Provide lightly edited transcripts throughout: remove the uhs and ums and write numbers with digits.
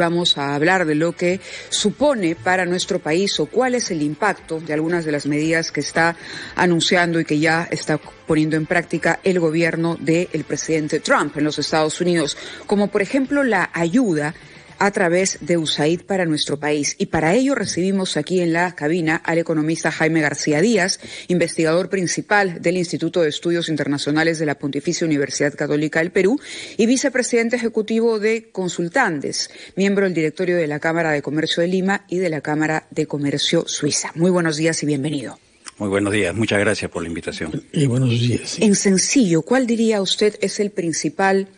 Vamos a hablar de lo que supone para nuestro país o cuál es el impacto de algunas de las medidas que está anunciando y que ya está poniendo en práctica el gobierno del presidente Trump en los Estados Unidos, como por ejemplo la ayuda a través de USAID para nuestro país. Y para ello recibimos aquí en la cabina al economista Jaime García Díaz, investigador principal del Instituto de Estudios Internacionales de la Pontificia Universidad Católica del Perú y vicepresidente ejecutivo de Consultantes, miembro del directorio de la Cámara de Comercio de Lima y de la Cámara de Comercio Suiza. Muy buenos días y bienvenido. Muy buenos días, muchas gracias por la invitación. Y buenos días. Sí. En sencillo, ¿cuál diría usted es el principal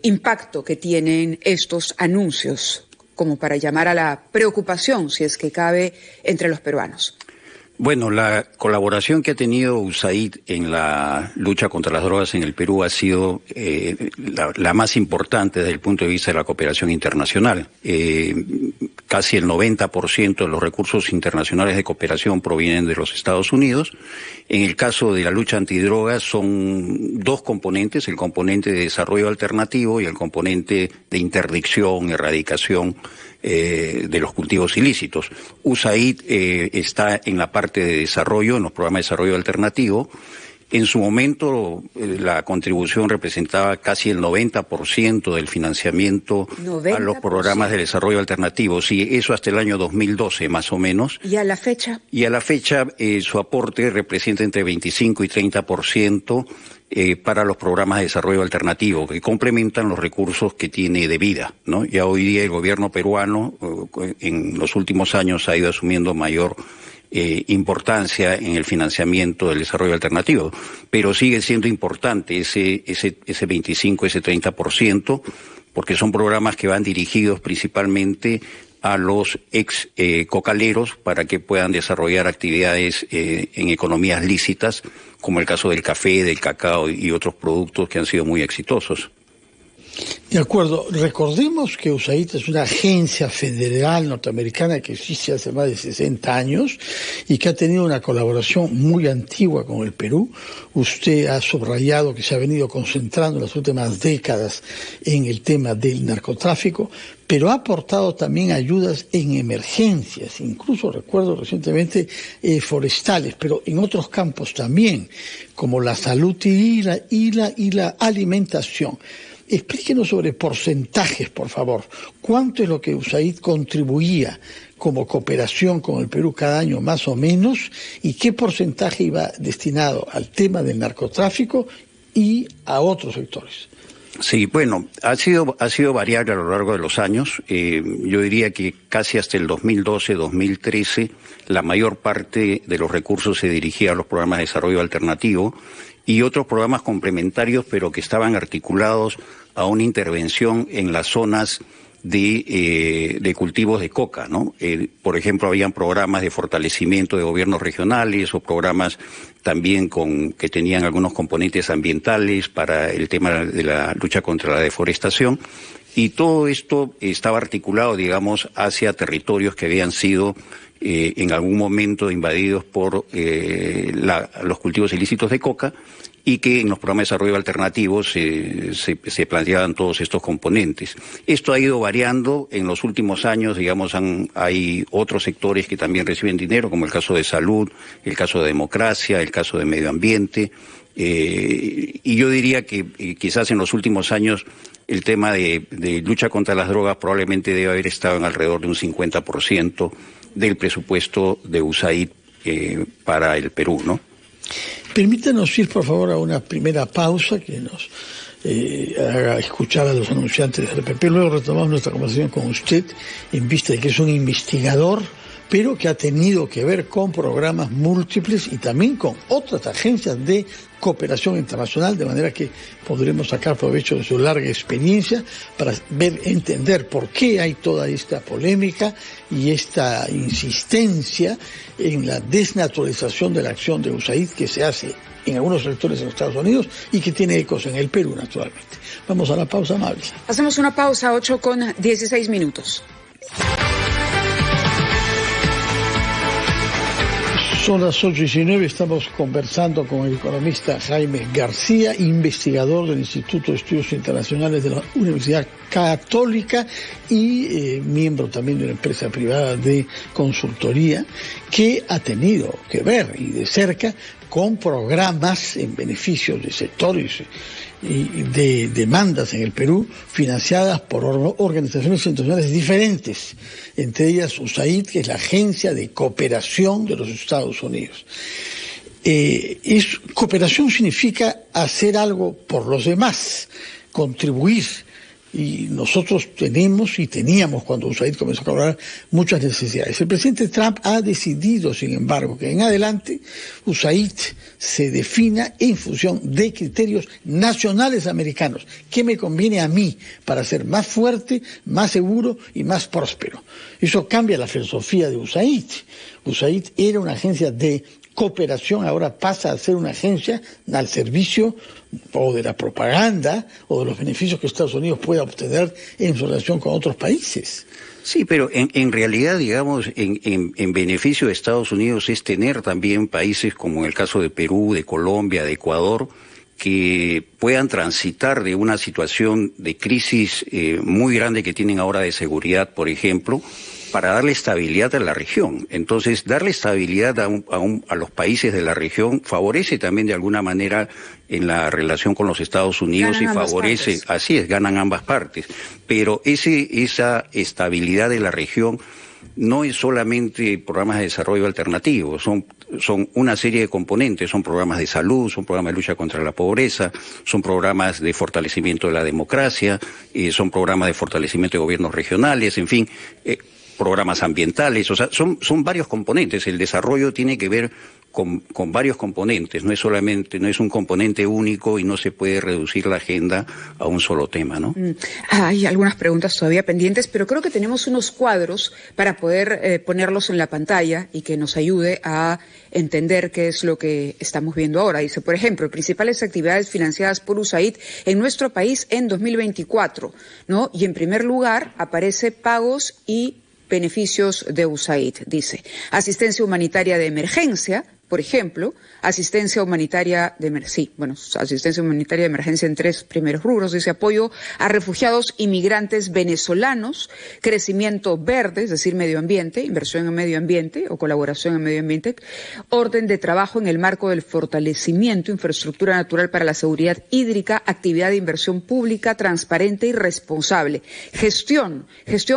impacto que tienen estos anuncios como para llamar a la preocupación, si es que cabe, entre los peruanos? Bueno, la colaboración que ha tenido USAID en la lucha contra las drogas en el Perú ha sido la más importante desde el punto de vista de la cooperación internacional. Casi el 90% de los recursos internacionales de cooperación provienen de los Estados Unidos. En el caso de la lucha antidrogas son dos componentes, el componente de desarrollo alternativo y el componente de interdicción, erradicación de los cultivos ilícitos. USAID está en la parte de desarrollo, en los programas de desarrollo alternativo. En su momento la contribución representaba casi el 90% del financiamiento 90%. A los programas de desarrollo alternativo. Sí, eso hasta el año 2012 más o menos. ¿Y a la fecha? Y a la fecha su aporte representa entre 25 y 30% para los programas de desarrollo alternativo, que complementan los recursos que tiene de vida, ¿no? Ya hoy día el gobierno peruano en los últimos años ha ido asumiendo mayor importancia en el financiamiento del desarrollo alternativo, pero sigue siendo importante ese 25, ese 30%, porque son programas que van dirigidos principalmente a los ex cocaleros para que puedan desarrollar actividades en economías lícitas, como el caso del café, del cacao y otros productos que han sido muy exitosos. De acuerdo. Recordemos que USAID es una agencia federal norteamericana que existe hace más de 60 años y que ha tenido una colaboración muy antigua con el Perú. Usted ha subrayado que se ha venido concentrando en las últimas décadas en el tema del narcotráfico, pero ha aportado también ayudas en emergencias, incluso recuerdo recientemente forestales, pero en otros campos también, como la salud y la alimentación. Explíquenos sobre porcentajes, por favor. ¿Cuánto es lo que USAID contribuía como cooperación con el Perú cada año, más o menos? ¿Y qué porcentaje iba destinado al tema del narcotráfico y a otros sectores? Sí, bueno, ha sido variable a lo largo de los años. Yo diría que casi hasta el 2012, 2013, la mayor parte de los recursos se dirigía a los programas de desarrollo alternativo y otros programas complementarios, pero que estaban articulados a una intervención en las zonas de cultivos de coca, ¿no? Por ejemplo, habían programas de fortalecimiento de gobiernos regionales o programas también que tenían algunos componentes ambientales para el tema de la lucha contra la deforestación. Y todo esto estaba articulado, digamos, hacia territorios que habían sido en algún momento invadidos por los cultivos ilícitos de coca y que en los programas de desarrollo alternativo se planteaban todos estos componentes. Esto ha ido variando en los últimos años, digamos, hay otros sectores que también reciben dinero, como el caso de salud, el caso de democracia, el caso de medio ambiente, y yo diría que quizás en los últimos años el tema de lucha contra las drogas probablemente debe haber estado en alrededor de un 50% del presupuesto de USAID para el Perú, ¿no? Permítanos ir, por favor, a una primera pausa que nos haga escuchar a los anunciantes del RPP. Luego retomamos nuestra conversación con usted, en vista de que es un investigador, pero que ha tenido que ver con programas múltiples y también con otras agencias de cooperación internacional, de manera que podremos sacar provecho de su larga experiencia para entender por qué hay toda esta polémica y esta insistencia en la desnaturalización de la acción de USAID que se hace en algunos sectores en los Estados Unidos y que tiene ecos en el Perú, naturalmente. Vamos a la pausa, amable. Hacemos una pausa, 8:16. Son las 8:19, estamos conversando con el economista Jaime García, investigador del Instituto de Estudios Internacionales de la Universidad Católica y miembro también de una empresa privada de consultoría que ha tenido que ver y de cerca con programas en beneficio de sectores y de demandas en el Perú financiadas por organizaciones internacionales diferentes, entre ellas USAID, que es la Agencia de Cooperación de los Estados Unidos. Cooperación significa hacer algo por los demás, contribuir. Y nosotros tenemos y teníamos, cuando USAID comenzó a cobrar, muchas necesidades. El presidente Trump ha decidido, sin embargo, que en adelante USAID se defina en función de criterios nacionales americanos. ¿Qué me conviene a mí para ser más fuerte, más seguro y más próspero? Eso cambia la filosofía de USAID. USAID era una agencia de cooperación, ahora pasa a ser una agencia al servicio o de la propaganda o de los beneficios que Estados Unidos pueda obtener en su relación con otros países. Sí, pero en realidad, digamos, en beneficio de Estados Unidos es tener también países como en el caso de Perú, de Colombia, de Ecuador, que puedan transitar de una situación de crisis muy grande que tienen ahora de seguridad, por ejemplo, para darle estabilidad a la región. Entonces, darle estabilidad a los países de la región favorece también de alguna manera en la relación con los Estados Unidos y favorece, así es, ganan ambas partes. Pero esa estabilidad de la región no es solamente programas de desarrollo alternativo, son una serie de componentes, son programas de salud, son programas de lucha contra la pobreza, son programas de fortalecimiento de la democracia, son programas de fortalecimiento de gobiernos regionales, en fin, programas ambientales, o sea, son varios componentes. El desarrollo tiene que ver con varios componentes, no es un componente único y no se puede reducir la agenda a un solo tema, ¿no? Hay algunas preguntas todavía pendientes, pero creo que tenemos unos cuadros para poder ponerlos en la pantalla y que nos ayude a entender qué es lo que estamos viendo ahora. Dice, por ejemplo, principales actividades financiadas por USAID en nuestro país en 2024, ¿no? Y en primer lugar aparece pagos y beneficios de USAID, dice. Asistencia humanitaria de emergencia, por ejemplo, asistencia humanitaria de emergencia en 3 primeros rubros, dice apoyo a refugiados inmigrantes venezolanos, crecimiento verde, es decir, medio ambiente, inversión en medio ambiente o colaboración en medio ambiente, orden de trabajo en el marco del fortalecimiento, infraestructura natural para la seguridad hídrica, actividad de inversión pública, transparente y responsable, gestión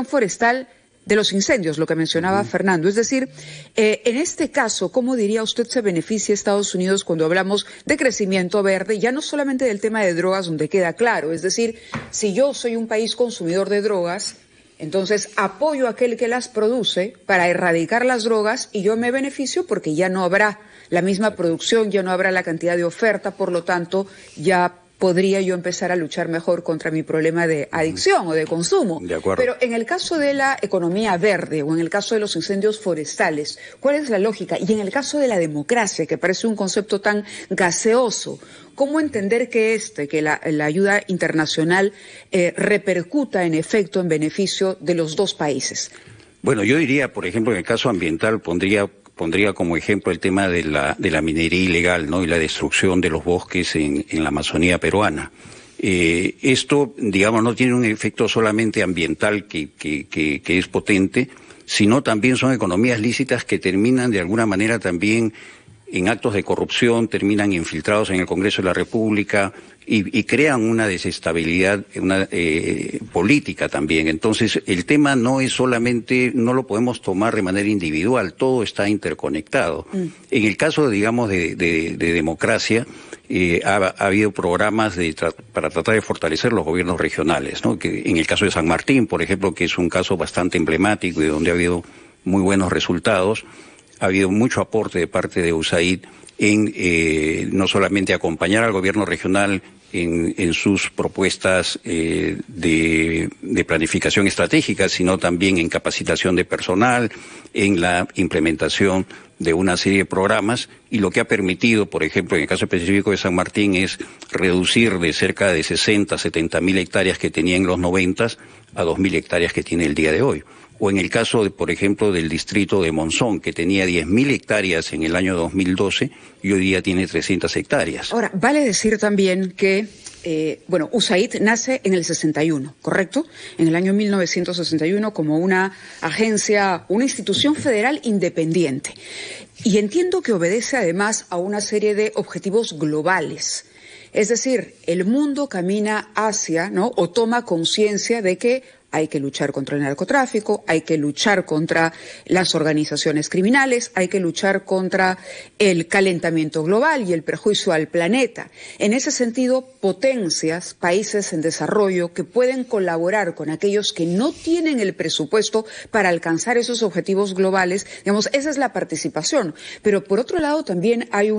forestal de los incendios, lo que mencionaba Fernando. Es decir, en este caso, ¿cómo diría usted se beneficia Estados Unidos cuando hablamos de crecimiento verde? Ya no solamente del tema de drogas, donde queda claro. Es decir, si yo soy un país consumidor de drogas, entonces apoyo a aquel que las produce para erradicar las drogas y yo me beneficio porque ya no habrá la misma producción, ya no habrá la cantidad de oferta, por lo tanto, ya podría yo empezar a luchar mejor contra mi problema de adicción o de consumo. De acuerdo. Pero en el caso de la economía verde o en el caso de los incendios forestales, ¿cuál es la lógica? Y en el caso de la democracia, que parece un concepto tan gaseoso, ¿cómo entender que la ayuda internacional repercuta en efecto en beneficio de los dos países? Bueno, yo diría, por ejemplo, en el caso ambiental pondría como ejemplo el tema de la minería ilegal, ¿no? Y la destrucción de los bosques en la Amazonía peruana. Esto, digamos, no tiene un efecto solamente ambiental que es potente, sino también son economías lícitas que terminan de alguna manera también en actos de corrupción, terminan infiltrados en el Congreso de la República y crean una desestabilidad política también. Entonces, el tema no es solamente, no lo podemos tomar de manera individual, todo está interconectado. En el caso, digamos, de democracia, ha habido programas para tratar de fortalecer los gobiernos regionales, ¿no? Que en el caso de San Martín, por ejemplo, que es un caso bastante emblemático y donde ha habido muy buenos resultados, ha habido mucho aporte de parte de USAID en no solamente acompañar al gobierno regional en sus propuestas de planificación estratégica, sino también en capacitación de personal, en la implementación de una serie de programas, y lo que ha permitido, por ejemplo, en el caso específico de San Martín, es reducir de cerca de 60, 70 mil hectáreas que tenía en los 90 a 2.000 hectáreas que tiene el día de hoy. o en el caso, por ejemplo, del distrito de Monzón, que tenía 10.000 hectáreas en el año 2012 y hoy día tiene 300 hectáreas. Ahora, vale decir también que USAID nace en el 61, ¿correcto? En el año 1961 como una agencia, una institución federal independiente. Y entiendo que obedece además a una serie de objetivos globales. Es decir, el mundo camina hacia, ¿no?, o toma conciencia de que hay que luchar contra el narcotráfico, hay que luchar contra las organizaciones criminales, hay que luchar contra el calentamiento global y el perjuicio al planeta. En ese sentido, potencias, países en desarrollo que pueden colaborar con aquellos que no tienen el presupuesto para alcanzar esos objetivos globales, digamos, esa es la participación. Pero por otro lado también hay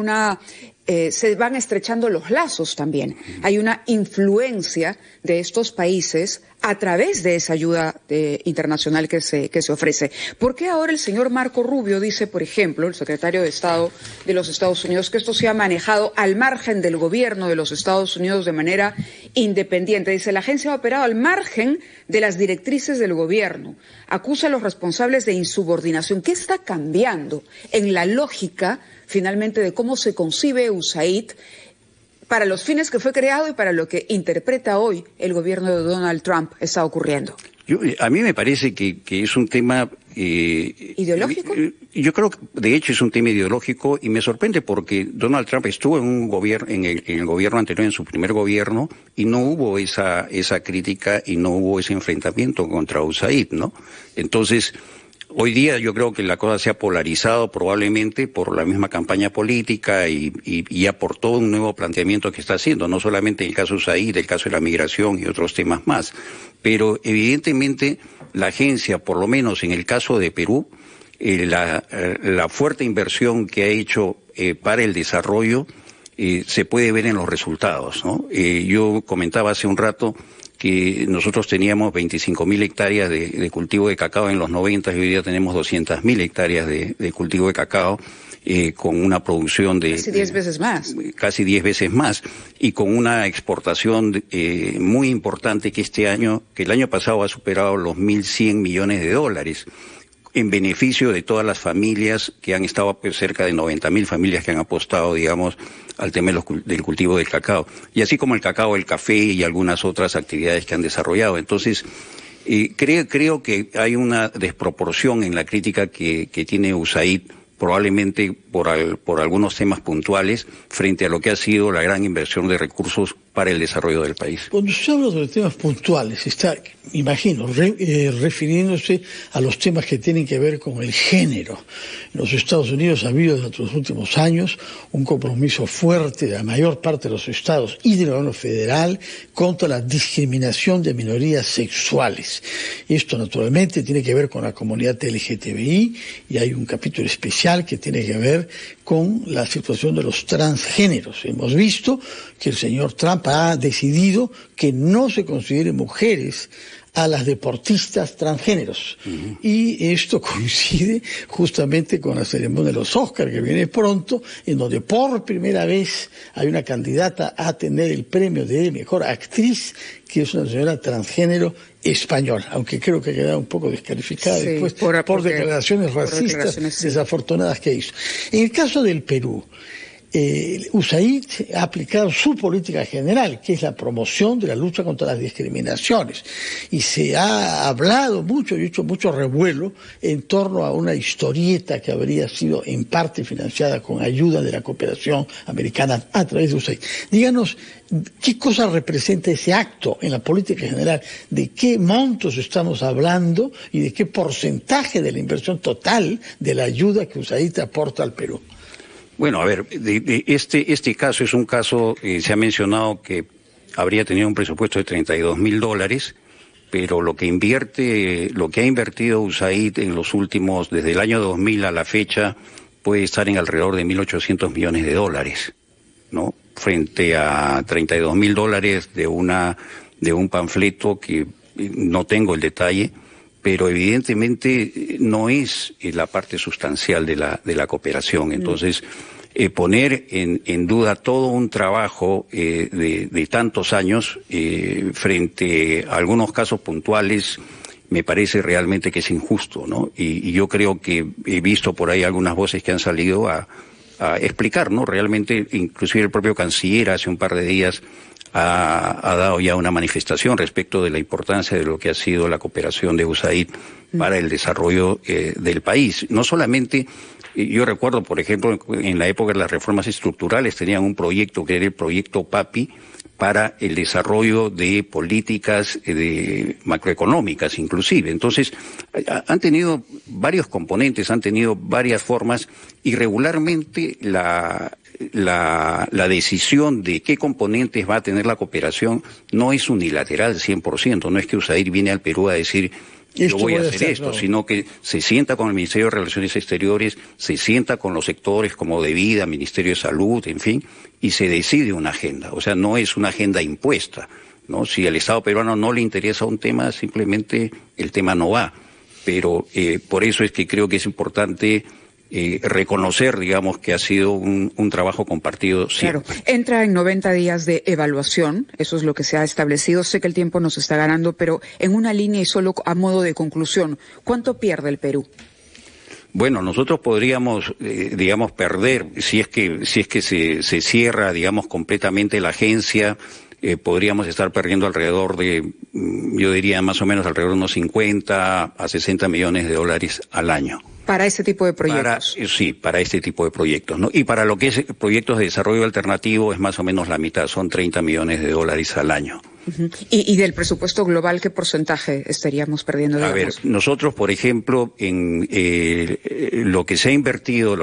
se van estrechando los lazos también. Hay una influencia de estos países a través de esa ayuda internacional que se ofrece. ¿Por qué ahora el señor Marco Rubio dice, por ejemplo, el secretario de Estado de los Estados Unidos, que esto se ha manejado al margen del gobierno de los Estados Unidos de manera independiente? Dice, la agencia ha operado al margen de las directrices del gobierno. Acusa a los responsables de insubordinación. ¿Qué está cambiando en la lógica finalmente de cómo se concibe USAID para los fines que fue creado y para lo que interpreta hoy el gobierno de Donald Trump está ocurriendo? A mí me parece que es un tema... ¿Ideológico? Yo creo que de hecho es un tema ideológico y me sorprende porque Donald Trump estuvo en un gobierno, en el gobierno anterior, en su primer gobierno, y no hubo esa crítica y no hubo ese enfrentamiento contra USAID, ¿no? Entonces... Hoy día yo creo que la cosa se ha polarizado probablemente por la misma campaña política y ya por todo un nuevo planteamiento que está haciendo, no solamente el caso USAID, el caso de la migración y otros temas más. Pero evidentemente la agencia, por lo menos en el caso de Perú, la fuerte inversión que ha hecho para el desarrollo se puede ver en los resultados, ¿no? Yo comentaba hace un rato que nosotros teníamos 25.000 hectáreas de cultivo de cacao en los 90 y hoy día tenemos 200.000 hectáreas de cultivo de cacao con una producción de... Casi 10 veces más. Casi 10 veces más y con una exportación muy importante que el año pasado ha superado los 1.100 millones de dólares en beneficio de todas las familias que han estado, pues, cerca de 90.000 familias que han apostado, digamos, al tema del cultivo del cacao. Y así como el cacao, el café y algunas otras actividades que han desarrollado. Entonces, creo que hay una desproporción en la crítica que tiene USAID, probablemente por algunos temas puntuales, frente a lo que ha sido la gran inversión de recursos para el desarrollo del país. Cuando se habla de temas puntuales, está, imagino, refiriéndose a los temas que tienen que ver con el género. En los Estados Unidos ha habido durante los últimos años un compromiso fuerte de la mayor parte de los estados y del gobierno federal contra la discriminación de minorías sexuales. Esto naturalmente tiene que ver con la comunidad LGTBI y hay un capítulo especial que tiene que ver con la situación de los transgéneros. Hemos visto que el señor Trump ha decidido que no se consideren mujeres a las deportistas transgéneros. Uh-huh. Y esto coincide justamente con la ceremonia de los Oscars, que viene pronto, en donde por primera vez hay una candidata a tener el premio de mejor actriz, que es una señora transgénero española, aunque creo que ha quedado un poco descalificada después por declaraciones racistas desafortunadas que hizo. En el caso del Perú, USAID ha aplicado su política general, que es la promoción de la lucha contra las discriminaciones, y se ha hablado mucho y hecho mucho revuelo en torno a una historieta que habría sido en parte financiada con ayuda de la cooperación americana a través de USAID. Díganos, ¿qué cosa representa ese acto en la política general? ¿De qué montos estamos hablando y de qué porcentaje de la inversión total de la ayuda que USAID aporta al Perú? Bueno, a ver, este caso es un caso, se ha mencionado que habría tenido un presupuesto de $32.000, pero lo que ha invertido USAID en los últimos, desde el año 2000 a la fecha, puede estar en alrededor de $1.800 millones, ¿no? Frente a $32.000 de un panfleto que no tengo el detalle, pero evidentemente no es la parte sustancial de la cooperación. Entonces, poner en duda todo un trabajo de tantos años frente a algunos casos puntuales me parece realmente que es injusto, ¿no? Y yo creo que he visto por ahí algunas voces que han salido a explicar, ¿no? Realmente, inclusive el propio canciller hace un par de días ha dado ya una manifestación respecto de la importancia de lo que ha sido la cooperación de USAID para el desarrollo del país. No solamente, yo recuerdo, por ejemplo, en la época de las reformas estructurales tenían un proyecto que era el proyecto PAPI, para el desarrollo de políticas macroeconómicas inclusive. Entonces, han tenido varios componentes, han tenido varias formas, y regularmente la decisión de qué componentes va a tener la cooperación no es unilateral 100%, no es que USAID viene al Perú a decir yo voy a hacer esto, sino que se sienta con el Ministerio de Relaciones Exteriores, se sienta con los sectores como de vida, Ministerio de Salud, en fin, y se decide una agenda. O sea, no es una agenda impuesta, ¿no? Si al Estado peruano no le interesa un tema, simplemente el tema no va. Pero por eso es que creo que es importante reconocer, digamos, que ha sido un trabajo compartido siempre. Claro, entra en 90 días de evaluación, eso es lo que se ha establecido. Sé que el tiempo nos está ganando, pero en una línea y solo a modo de conclusión, ¿cuánto pierde el Perú? Bueno, nosotros podríamos, digamos, perder, si es que se cierra, digamos, completamente la agencia, podríamos estar perdiendo alrededor de, yo diría más o menos alrededor de unos 50 a 60 millones de dólares al año. Para ese tipo de proyectos. Para este tipo de proyectos, ¿no? Y para lo que es proyectos de desarrollo alternativo es más o menos la mitad, son 30 millones de dólares al año. Uh-huh. ¿Y del presupuesto global qué porcentaje estaríamos perdiendo? Digamos? A ver, nosotros, por ejemplo, en lo que se ha invertido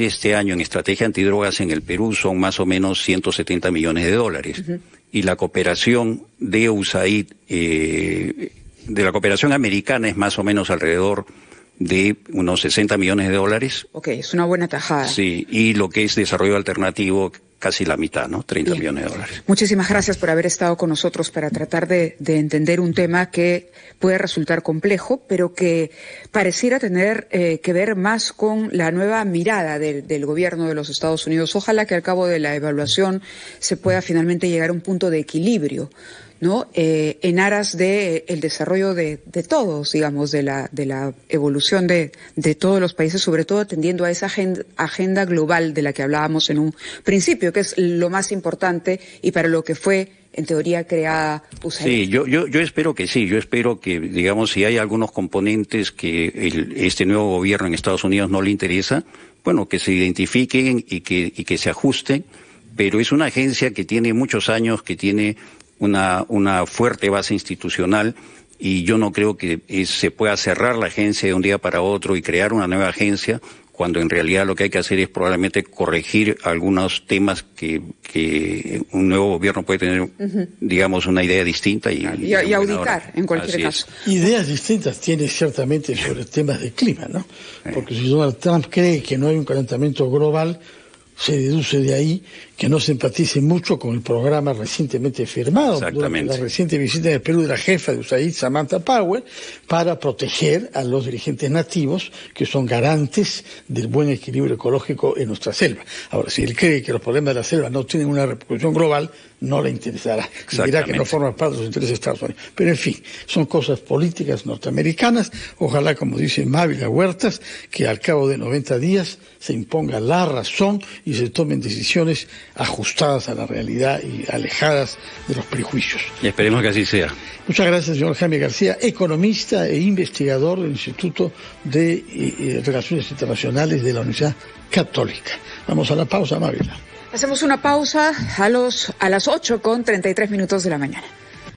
este año en estrategia antidrogas en el Perú son más o menos 170 millones de dólares. Uh-huh. Y la cooperación de USAID, de la cooperación americana es más o menos alrededor de unos 60 millones de dólares. Ok, es una buena tajada. Sí, y lo que es desarrollo alternativo, casi la mitad, ¿no? 30 Bien. Millones de dólares. Muchísimas gracias por haber estado con nosotros para tratar de entender un tema que puede resultar complejo, pero que pareciera tener que ver más con la nueva mirada del gobierno de los Estados Unidos. Ojalá que al cabo de la evaluación se pueda finalmente llegar a un punto de equilibrio, ¿no? En aras de el desarrollo de todos, digamos, de la evolución de todos los países, sobre todo atendiendo a esa agenda global de la que hablábamos en un principio, que es lo más importante y para lo que fue en teoría creada USAID. Sí, yo espero que sí, yo espero que, digamos, si hay algunos componentes que este nuevo gobierno en Estados Unidos no le interesa, bueno, que se identifiquen y que se ajusten, pero es una agencia que tiene muchos años, que tiene una fuerte base institucional, y yo no creo que se pueda cerrar la agencia de un día para otro y crear una nueva agencia, cuando en realidad lo que hay que hacer es probablemente corregir algunos temas que un nuevo gobierno puede tener, uh-huh, digamos, una idea distinta y auditar en cualquier caso. Ideas distintas tiene ciertamente sobre temas de clima, ¿no? Porque si Donald Trump cree que no hay un calentamiento global, se deduce de ahí que no se empatice mucho con el programa recientemente firmado durante la reciente visita en el Perú de la jefa de USAID, Samantha Power, para proteger a los dirigentes nativos, que son garantes del buen equilibrio ecológico en nuestra selva. Ahora, si él cree que los problemas de la selva no tienen una repercusión global, no le interesará. Y dirá que no forma parte de los intereses de Estados Unidos. Pero, en fin, son cosas políticas norteamericanas. Ojalá, como dice Mávila Huertas, que al cabo de 90 días se imponga la razón y se tomen decisiones ajustadas a la realidad y alejadas de los prejuicios. Y esperemos que así sea. Muchas gracias, señor Jaime García, economista e investigador del Instituto de Relaciones Internacionales de la Universidad Católica. Vamos a la pausa, Mávila. Hacemos una pausa a las 8:33 de la mañana.